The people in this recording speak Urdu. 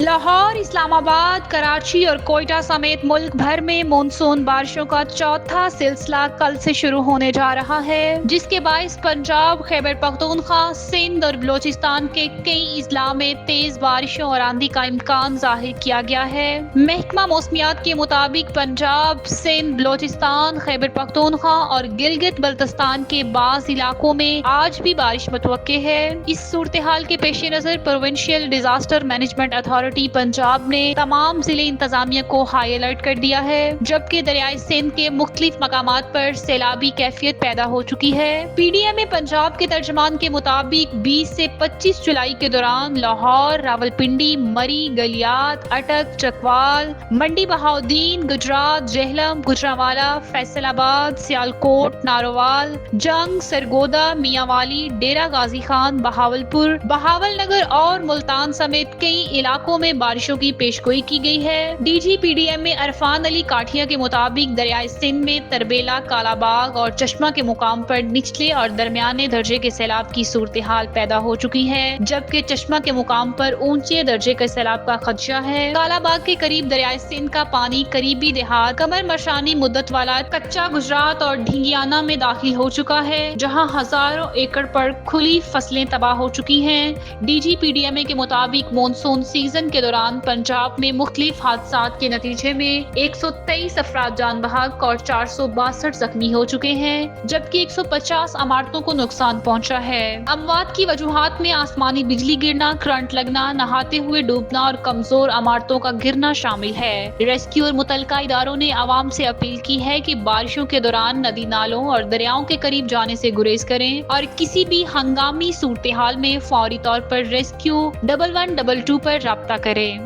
لاہور، اسلام آباد، کراچی اور کوئٹہ سمیت ملک بھر میں مونسون بارشوں کا چوتھا سلسلہ کل سے شروع ہونے جا رہا ہے، جس کے باعث پنجاب، خیبر پختونخوا، سندھ اور بلوچستان کے کئی اضلاع میں تیز بارشوں اور آندھی کا امکان ظاہر کیا گیا ہے۔ محکمہ موسمیات کے مطابق پنجاب، سندھ، بلوچستان، خیبر پختونخوا اور گلگت بلتستان کے بعض علاقوں میں آج بھی بارش متوقع ہے۔ اس صورتحال کے پیش نظر provincial disaster management authority Punjab نے تمام ضلع انتظامیہ کو ہائی الرٹ کر دیا ہے، جبکہ دریائے سندھ کے مختلف مقامات پر سیلابی کیفیت پیدا ہو چکی ہے۔ پی ڈی ایم پنجاب کے ترجمان کے مطابق 20 سے 25 جولائی کے دوران لاہور، راولپنڈی، مری، گلیات، اٹک، چکوال، منڈی بہاؤدین، گجرات، جہلم، گوجرانوالا، فیصل آباد، سیالکوٹ، نارووال، جنگ، سرگودا، میاں والی، ڈیرہ غازی خان، بہاولپور، بہاول نگر اور ملتان سمیت کئی علاقوں میں بارشوں کی پیشگوئی کی گئی ہے۔ D G P D M Irfan Ali Kathia کے مطابق دریائے سندھ میں تربیلا، کالا باغ اور چشمہ کے مقام پر نچلے اور درمیانے درجے کے سیلاب کی صورتحال پیدا ہو چکی ہے، جبکہ چشمہ کے مقام پر اونچے درجے کے سیلاب کا خدشہ ہے۔ کالا باغ کے قریب دریائے سندھ کا پانی قریبی دیہات کمر مشانی، مدت والا، کچا گجرات اور ڈھنگیانہ میں داخل ہو چکا ہے، جہاں ہزاروں ایکڑ پر کھلی فصلیں تباہ ہو چکی ہیں۔ D G P D M کے مطابق مونسون سیزن کے دوران پنجاب میں مختلف حادثات کے نتیجے میں 123 افراد جان بحق اور 462 زخمی ہو چکے ہیں، جبکہ 150 عمارتوں کو نقصان پہنچا ہے۔ اموات کی وجوہات میں آسمانی بجلی گرنا، کرنٹ لگنا، نہاتے ہوئے ڈوبنا اور کمزور عمارتوں کا گرنا شامل ہے۔ ریسکیو اور متعلقہ اداروں نے عوام سے اپیل کی ہے کہ بارشوں کے دوران ندی نالوں اور دریاؤں کے قریب جانے سے گریز کریں اور کسی بھی ہنگامی صورتحال میں فوری طور پر ریسکیو 1122 پر رابطہ کریں۔